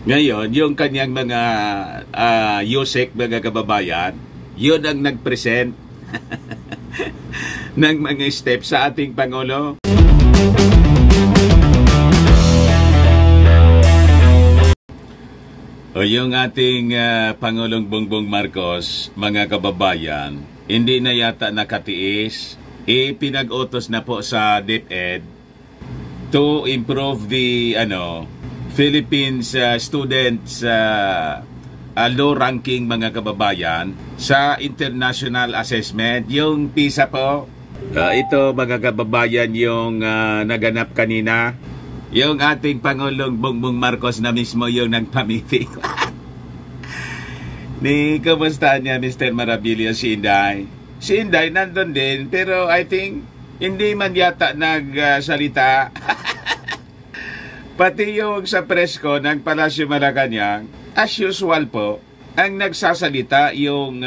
Ngayon, yung kanyang mga Yusek, mga kababayan, yun ang nag-present ng mga steps sa ating Pangulo. O yung ating Pangulong Bongbong Marcos, mga kababayan, hindi na yata nakatiis. Pinag-utos na po sa DepEd to improve the Philippines students low ranking, mga kababayan, sa international assessment, yung PISA po. Ito, mga kababayan, yung naganap kanina. Yung ating Pangulong Bongbong Marcos na mismo yung nagpamiting. Kumusta niya, Mr. Marabilia, si Inday? Si Inday nandun din, pero I think hindi man yata nagsalita. Pati yung sa presko ng Palasyo Malacanang, as usual po, ang nagsasalita yung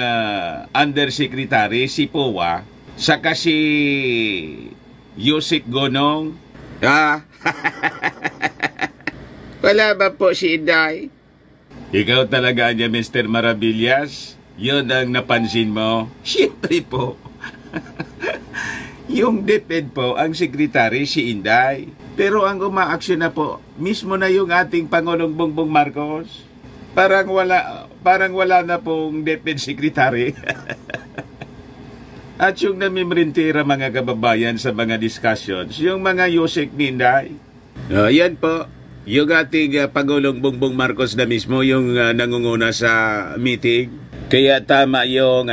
Undersecretary, si Powa, saka si Yusik Gonong. Wala ba po si Inday? Ikaw talaga niya, Mr. Maravillas? Yun ang napansin mo? Siyempre po. Yung DepEd po, ang sekretary si Inday. Pero ang umaaksyon na po, mismo na yung ating Pangulong Bongbong Marcos. Parang wala na pong DepEd secretary. At yung namimrintira, mga kababayan, sa mga discussions, yung mga Yusek ni Inday. Yan po, yung ating Pangulong Bongbong Marcos na mismo yung nangunguna sa meeting. Kaya tama yung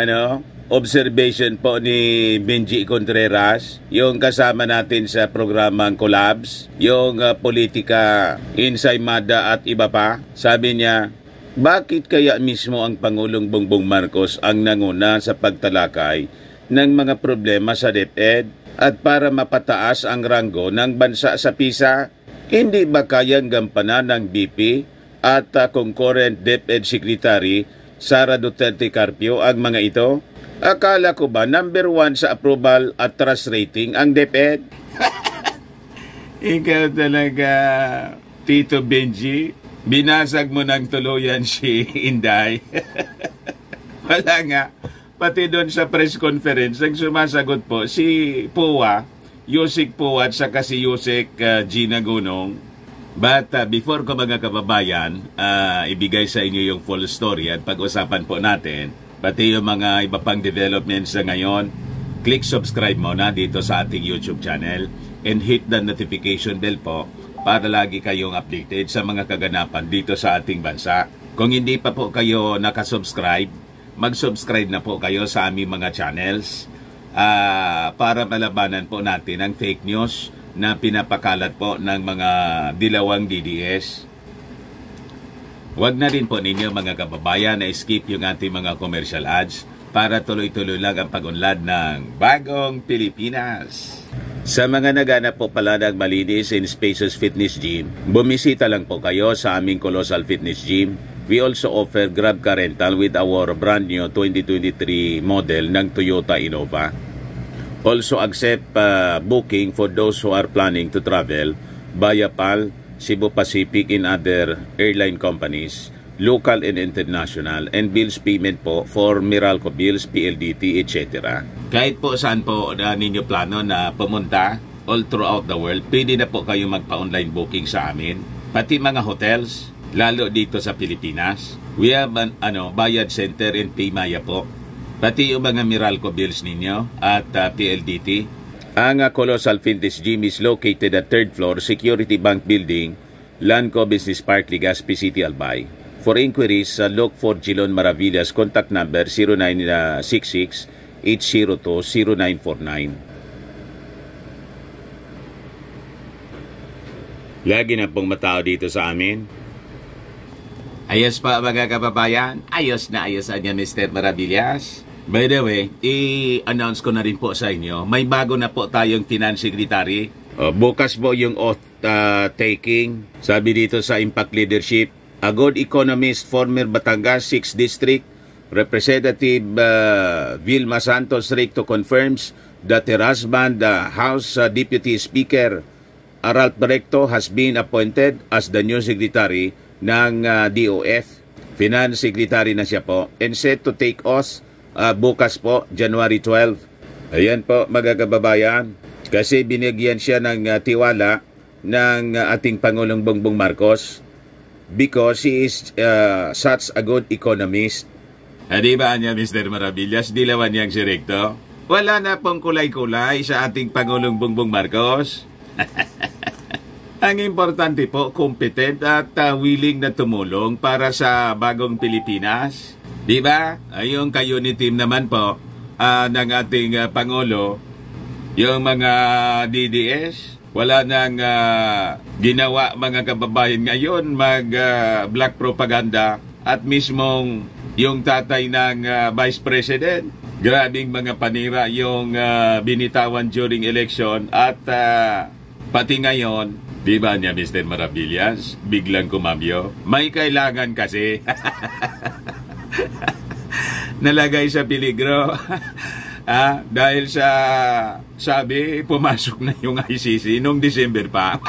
observation po ni Benji Contreras, yung kasama natin sa programang Collabs, yung politika, Insaymada at iba pa. Sabi niya, bakit kaya mismo ang Pangulong Bongbong Marcos ang nanguna sa pagtalakay ng mga problema sa DepEd at para mapataas ang ranggo ng bansa sa PISA? Hindi ba kayang gampanan ng BP at concurrent DepEd Secretary Sara Duterte Carpio ang mga ito? Akala ko ba number 1 sa approval at trust rating ang DepEd? Ikaw talaga, Tito Benji. Binasag mo ng tuluyan si Inday. Wala nga. Pati doon sa press conference, ang sumasagot po si Powa, Yusik Powa at saka si Yusik Gina Gunong. But before ko, mga kababayan, ibigay sa inyo yung full story at pag-usapan po natin, pati yung mga iba pang developments sa ngayon, click subscribe muna dito sa ating YouTube channel and hit the notification bell po para lagi kayong updated sa mga kaganapan dito sa ating bansa. Kung hindi pa po kayo nakasubscribe, mag-subscribe na po kayo sa aming mga channels para malabanan po natin ang fake news na pinapakalat po ng mga dilawang DDS. Huwag na rin po ninyo, mga kababayan, na skip yung ating mga commercial ads para tuloy-tuloy lang ang pag-unlad ng Bagong Pilipinas. Sa mga naghanap po pala ng malinis and spacious fitness gym, bumisita lang po kayo sa aming Colossal Fitness Gym. We also offer Grab Car Rental with our brand new 2023 model ng Toyota Innova. Also accept booking for those who are planning to travel via PAL, Cebu Pacific and other airline companies, local and international, and bills payment po for Meralco Bills, PLDT, etc. Kahit po saan po ninyo plano na pumunta all throughout the world, pwede na po kayo magpa-online booking sa amin. Pati mga hotels, lalo dito sa Pilipinas. We have bayad center and Paymaya po. Pati yung mga Meralco Bills ninyo at PLDT. Ang Colossal Fitness Gym is located at 3rd floor, Security Bank Building, Lanco Business Park, Legazpi City, Albay. For inquiries, look for Gilon Maravillas. Contact number 0966-802-0949. Lagi na pong matao dito sa amin. Ayos pa, mga kababayan. Ayos na ayos niya, Mr. Maravillas. By the way, i-announce ko na rin po sa inyo, may bago na po tayong Finance Secretary. Bukas po yung oath taking. Sabi dito sa Impact Leadership, a good economist, former Batangas 6th District, Representative Vilma Santos Recto confirms that her husband, the House Deputy Speaker, Aralp Recto, has been appointed as the new Secretary ng DOF. Finance Secretary na siya po. And set to take oath bukas po, January 12. Ayan po, mga kababayan. Kasi binigyan siya ng tiwala ng ating Pangulong Bongbong Marcos because he is such a good economist. Di ba niya, Mr. Maravillas? Dilawan niyang si Recto? Wala na pong kulay-kulay sa ating Pangulong Bongbong Marcos. Ang importante po, competent at willing na tumulong para sa bagong Pilipinas. Di ba? Yung ka-unit team naman po ng ating Pangulo, yung mga DDS, wala nang ginawa mga kababayan ngayon black propaganda at mismong yung tatay ng Vice President. Grabing mga panira yung binitawan during election at pati ngayon, di ba niya, Mr. Maravillas, biglang kumambyo? May kailangan kasi. Nalagay sa peligro. Dahil sa sabi, pumasok na yung ICC noong December pa.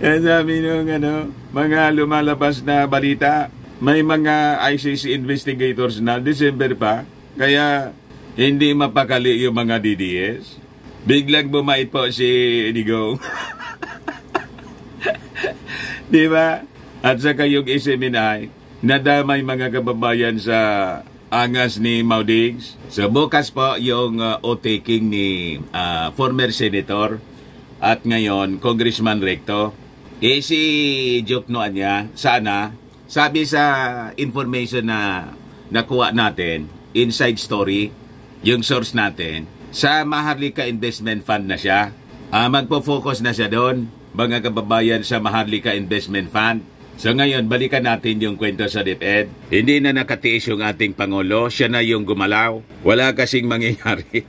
Kaya sabi nung mga lumalabas na balita, may mga ICC investigators na December pa, kaya hindi mapakali yung mga DDS. Biglang bumait po si Digong. Di ba? At saka yung SMNI, nadamay mga kababayan sa angas ni Maudigs. So bukas po yung o-taking ni former senator at ngayon Congressman Recto. Si Jokno niya, sana, sabi sa information na nakuha natin, inside story, yung source natin, sa Maharlika Investment Fund na siya. Magpo-focus na siya doon, mga kababayan, sa Maharlika Investment Fund. So ngayon, balikan natin yung kwento sa DepEd. Hindi na nakatiis yung ating Pangulo, siya na yung gumalaw. Wala kasing mangyayari.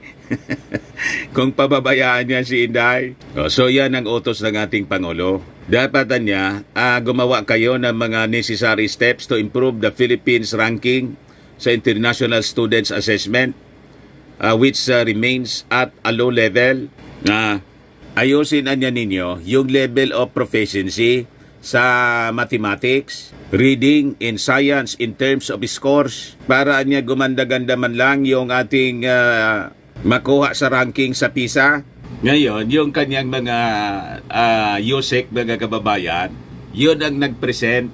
Kung pababayaan niya si Inday. So yan ang utos ng ating Pangulo. Dapat niya gumawa kayo ng mga necessary steps to improve the Philippines ranking sa International Students Assessment, which remains at a low level. Ayusin niya ninyo yung level of proficiency sa mathematics, reading, and science in terms of scores para niya gumanda-ganda man lang yung ating makuha sa ranking sa PISA. Ngayon, yung kanyang mga USEC, mga kababayan, yun ang nag-present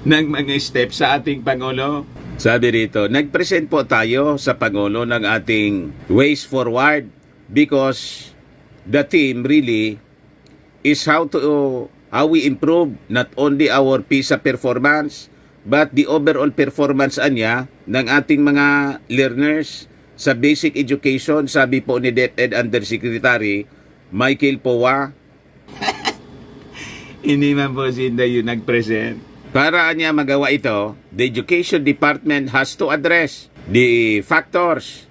ng mga steps sa ating Pangulo. Sabi rito, nag-present po tayo sa Pangulo ng ating ways forward because the theme really is how we improve not only our PISA performance but the overall performance niya ng ating mga learners sa basic education, sabi po ni DepEd Undersecretary Michael Powa. Hindi man po sinda yung nag-present. Para niya magawa ito, the Education Department has to address the factors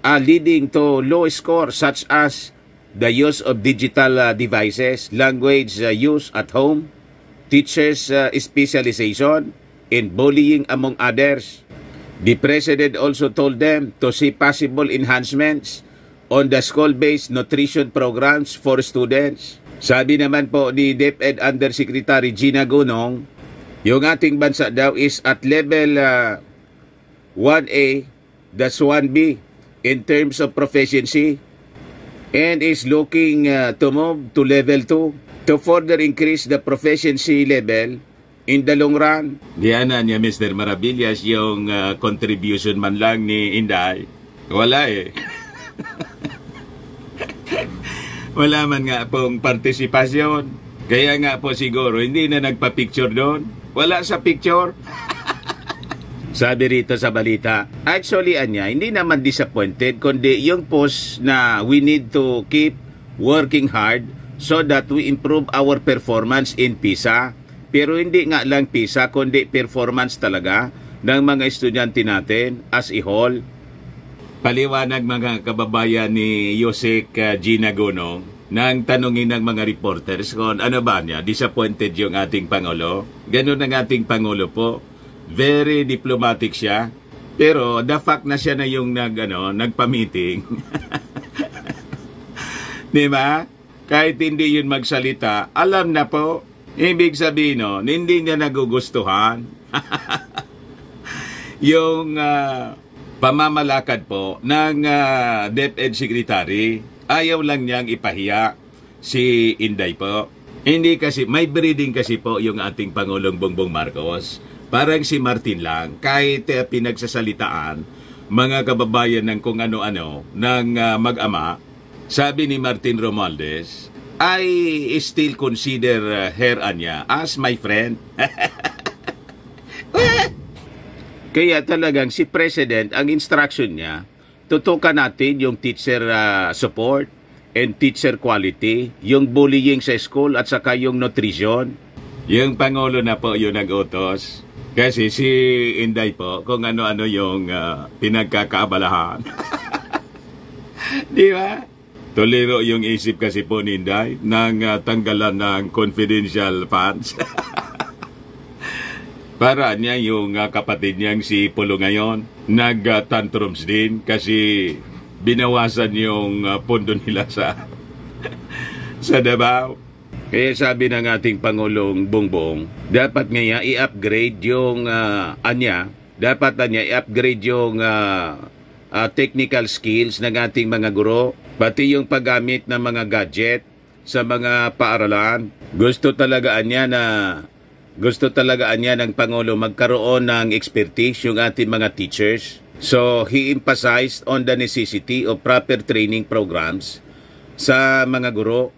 leading to low scores such as the use of digital devices, language use at home, teachers' specialization, and bullying among others. The President also told them to see possible enhancements on the school-based nutrition programs for students. Sabi naman po ni DepEd Undersecretary Gina Gonong, yung ating bansa daw is at level 1A, that's 1B in terms of proficiency, and is looking to move to level 2 to further increase the proficiency level in the long run. Diyan niya, Mr. Maravillas, yung contribution man lang ni Inday. Wala eh. Wala man nga pong partisipasyon. Kaya nga po siguro hindi na nagpa-picture doon. Wala sa picture. Sabi rito sa balita, actually hindi naman disappointed, kundi yung post na we need to keep working hard so that we improve our performance in PISA. Pero hindi nga lang PISA, kundi performance talaga ng mga estudyante natin as a whole. Paliwanag mga kababayan ni Yosek Gina Gonong nang tanungin ng mga reporters kung ano ba niya, disappointed yung ating Pangulo. Ganun ang ating Pangulo po. Very diplomatic siya. Pero the fact na siya na yung nagpa-meeting. Di ba? kahit hindi yun magsalita, alam na po. Ibig sabihin nun, hindi niya nagugustuhan yung pamamalakad po ng DepEd Secretary. Ayaw lang niyang ipahiya si Inday po. Hindi kasi, may breeding kasi po yung ating Pangulong Bongbong Marcos. Parang si Martin lang, kahit pinagsasalitaan mga kababayan ng kung ano-ano ng mag-ama, sabi ni Martin Romualdez, I still consider her Anya as my friend. Kaya talagang si President, ang instruction niya, tutukan natin yung teacher support and teacher quality, yung bullying sa school at saka yung nutrition. Yung Pangulo na po yung nag-utos. Kasi si Inday po, kung ano-ano yung pinagkakaabalahan. Di ba? Tolero yung isip kasi po ni Inday ng tanggalan ng confidential funds. Para niya yung kapatid niyang si Polo ngayon, nag-tantrums din kasi binawasan yung pondo nila sa Davao. Kaya sabi ng ating Pangulong Bongbong, dapat nga i-upgrade yung i-upgrade yung technical skills ng ating mga guro, pati yung paggamit ng mga gadget sa mga paaralan. Gusto talaga niya ng Pangulo magkaroon ng expertise yung ating mga teachers. So, he emphasized on the necessity of proper training programs sa mga guro.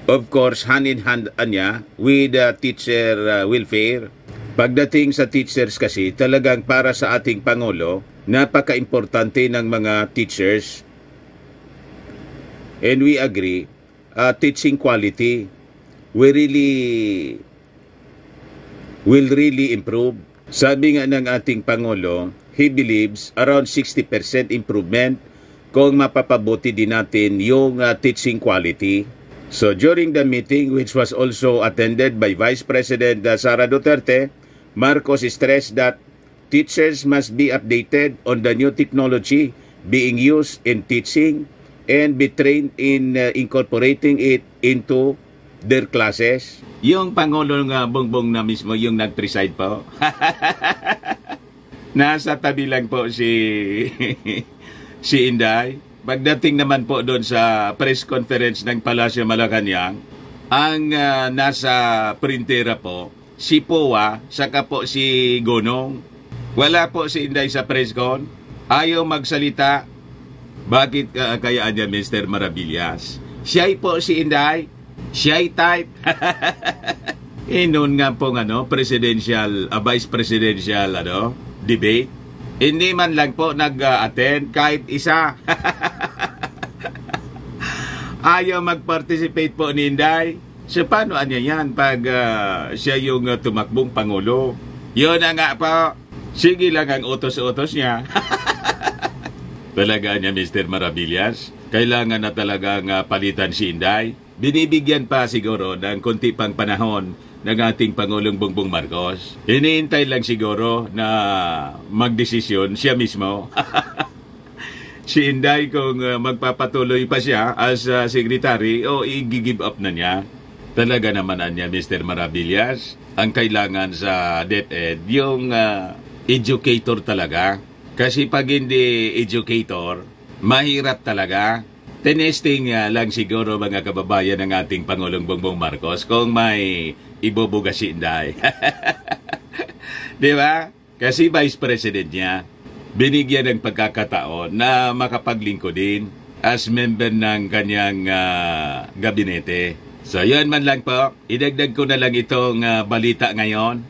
Of course, hand-in-hand niya with teacher welfare. Pagdating sa teachers kasi, talagang para sa ating Pangulo, napaka-importante ng mga teachers. And we agree, teaching quality will really improve. Sabi nga ng ating Pangulo, he believes around 60% improvement kung mapapabuti din natin yung teaching quality. So during the meeting, which was also attended by Vice President Sara Duterte, Marcos stressed that teachers must be updated on the new technology being used in teaching and be trained in incorporating it into their classes. Yung Pangulong Bongbong na mismo yung nag-preside po. Nasa tabi lang po si Inday. Pagdating naman po doon sa press conference ng Palasyo Malacanang, ang nasa printera po, si Powa, saka po si Gonong. Wala po si Inday sa press con. Ayaw magsalita. Bakit kaya niya Mr. Maravillas? Siya'y po si Inday. Siya'y type. Noon nga po vice presidential debate. Hindi man lang po nag-attend kahit isa. Ayaw mag-participate po ni Inday. So paano niya yan pag siya yung tumakbong Pangulo? Yun na nga po. Sige lang ang utos-utos niya. Talaga niya Mr. Maravillas. Kailangan na talagang palitan si Inday. Binibigyan pa siguro ng konti pang panahon ng ating Pangulong Bongbong Marcos. Hinihintay lang siguro na magdesisyon siya mismo. Si Inday kung magpapatuloy pa siya as secretary o i-give up na niya. Talaga naman niya Mr. Maravillas. Ang kailangan sa DepEd yung educator talaga. Kasi pag hindi educator, mahirap talaga. Tinesting lang siguro mga kababayan ng ating Pangulong Bongbong Marcos kung may ibubuga si Inday. Di ba? Kasi Vice President niya, binigyan ng pagkakataon na makapaglingkod din as member ng kanyang gabinete. So yun man lang po, idagdag ko na lang itong balita ngayon.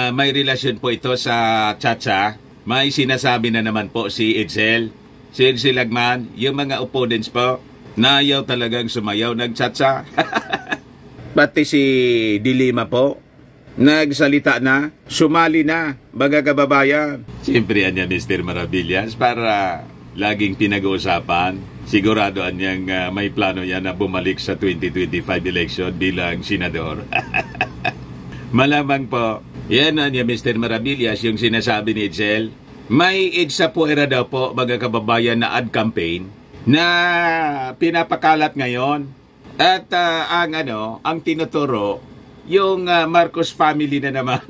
May relasyon po ito sa Chacha. May sinasabi na naman po si Edsel. Si Edsel Lagman, yung mga opponents po, na ayaw talagang sumayaw, nag-Chacha. Pati si Dilima po, nagsalita na, sumali na, mga kababayan. Siyempre niya Mr. Maravillas para laging pinag-uusapan. Sigurado niyang may plano yan na bumalik sa 2025 election bilang senador. Malamang po, yan niya Mr. Maravillas yung sinasabi ni Edsel. May EDSA Puera daw po, mga kababayan, na ad campaign na pinapakalat ngayon. At ang tinuturo, yung Marcos family na naman.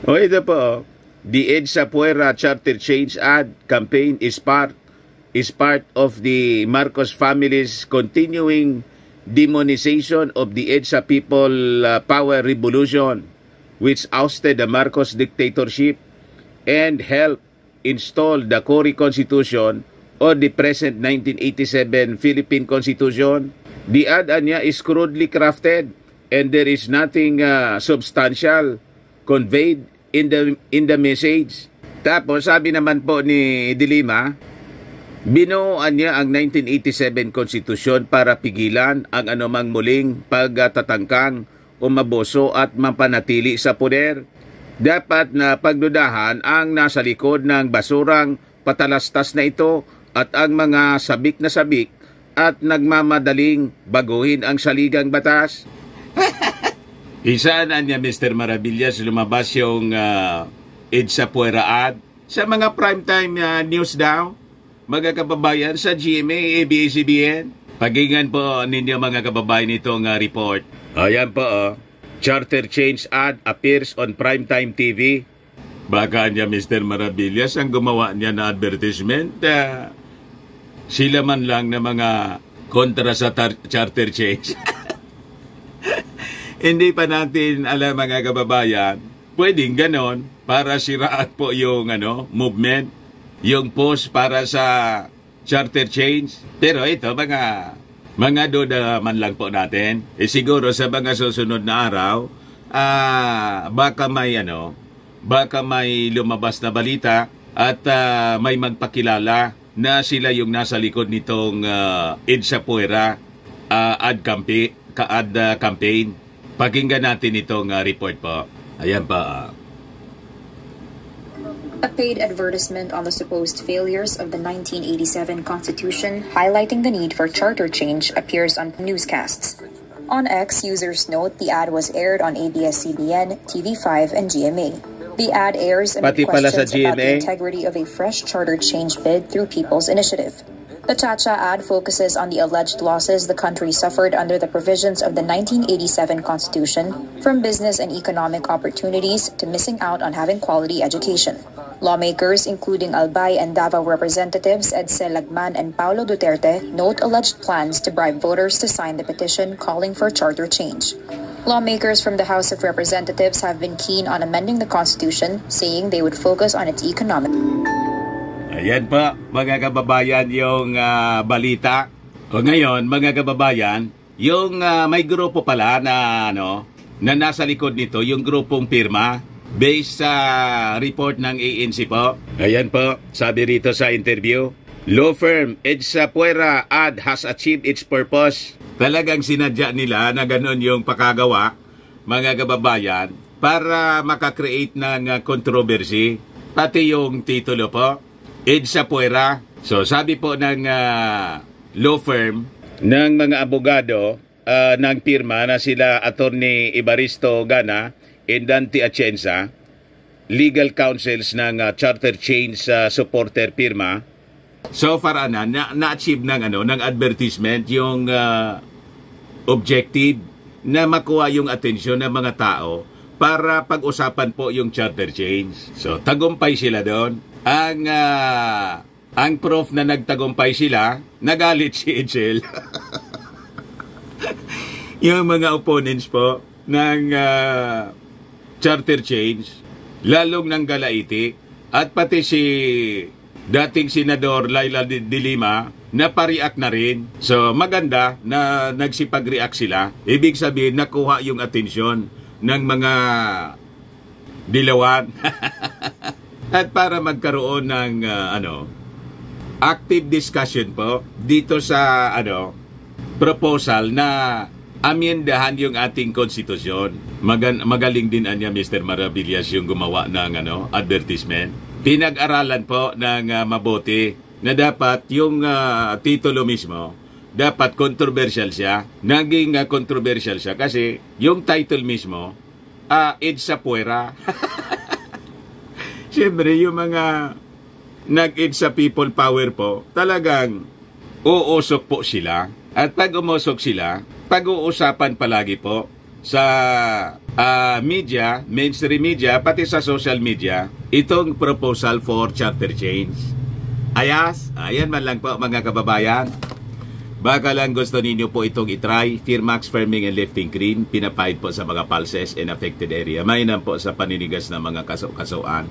O ito po, the EDSA Puera Charter Change ad campaign is part of the Marcos family's continuing demonization of the EDSA People Power Revolution, which ousted the Marcos dictatorship and helped install the Cory Constitution or the present 1987 Philippine Constitution. The ad niya is crudely crafted and there is nothing substantial conveyed in the message. Tapos sabi naman po ni Dilima, binuuan niya ang 1987 Constitution para pigilan ang anumang muling pagtatangkang umaboso at mapanatili sa poder. Dapat na pagdudahan ang nasa likod ng basurang patalastas na ito at ang mga sabik na sabik at nagmamadaling baguhin ang saligang batas. Isa na niya, Mr. Maravillas, lumabas yung EDSA Puera ad sa mga primetime news daw, mga kababayan, sa GMA, ABS-CBN. Pakinggan po ninyo mga kababayan itong report. Ayan po, Charter Change ad appears on primetime TV. Baka niya, Mr. Maravillas, ang gumawa niya na advertisement, sila man lang na mga kontra sa charter change. Hindi pa natin alam mga kababayan, pwedeng ganon para siraan po yung movement, yung post para sa charter change. Pero ito mga duda man lang po natin. Siguro sa mga susunod na araw, baka may lumabas na balita at may magpakilala na sila yung nasa likod nitong EDSA Puera ad campaign. Pakinggan natin itong report po. Ayan pa. A paid advertisement on the supposed failures of the 1987 Constitution, highlighting the need for charter change, appears on newscasts. On X, users note the ad was aired on ABS-CBN, TV5, and GMA. The ad airs amid questions about the integrity of a fresh charter change bid through People's Initiative. The Chacha ad focuses on the alleged losses the country suffered under the provisions of the 1987 Constitution, from business and economic opportunities to missing out on having quality education. Lawmakers, including Albay and Davao representatives Edsel Lagman and Paulo Duterte, note alleged plans to bribe voters to sign the petition calling for charter change. Lawmakers from the House of Representatives have been keen on amending the Constitution, saying they would focus on its economic... Ayan pa, mga kababayan, yung balita. O ngayon, mga kababayan, yung may grupo pala na nasa likod nito, yung grupong pirma, based sa report ng ANC po. Ayan po, sabi rito sa interview, law firm EDSA Puera ad has achieved its purpose. Talagang sinadya nila na ganun yung pakagawa, mga kababayan, para makakreate ng controversy. Pati yung titulo po, EDSA Puera. So sabi po ng law firm ng mga abogado ng pirma na sila Attorney Ibaristo Gana and Dante Atienza, legal counsels ng charter change supporter pirma. So far na-achieve ng advertisement yung objective na makuha yung atensyon ng mga tao para pag-usapan po yung charter change. So tagumpay sila doon. Ang proof na nagtagumpay sila, nagalit si Edsel. Yung mga opponents po ng charter change, lalong nang galaiti, at pati si dating Senador Laila de Lima, napariak na rin. So maganda na nagsipag-react sila. Ibig sabihin, nakuha yung atensyon ng mga dilawan. At para magkaroon ng active discussion po dito sa proposal na amyendahan yung ating konstitusyon. Magaling din anya Mr. Maravillas yung gumawa ng advertisement. Pinag-aralan po ng mabuti na dapat yung titulo mismo dapat controversial siya. Naging controversial siya kasi yung title mismo EDSA Puera. Siyempre, yung mga nag-EDSA People Power po, talagang uusok po sila At pag umusok sila, pag-uusapan palagi po sa media, mainstream media, pati sa social media, itong proposal for charter change. Ayan man lang po mga kababayan. Baka lang gusto ninyo po itong itry. Firmax Firming and Lifting Cream, pinapahid po sa mga pulses and affected area. Mainam po sa paninigas ng mga kaso-kasuan.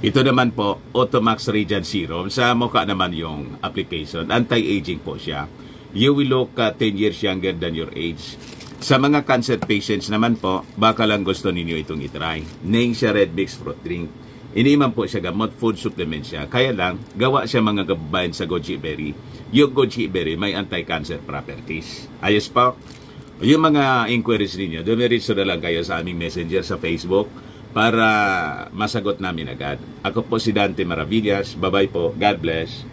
Ito naman po, Automax Radiant Serum. Sa mukha naman yung application. Anti-aging po siya. You will look 10 years younger than your age. Sa mga cancer patients naman po, baka lang gusto ninyo itong itry. Name siya Red Mix Fruit Drink. Iniman po siya gamot, food supplement siya. Kaya lang, gawa siya mga kababayan sa goji berry. Yung goji berry may anti-cancer properties. Ayos po. Yung mga inquiries ninyo, dumiritso na lang kayo sa aming messenger sa Facebook para masagot namin agad. Ako po si Dante Maravillas. Bye-bye po. God bless.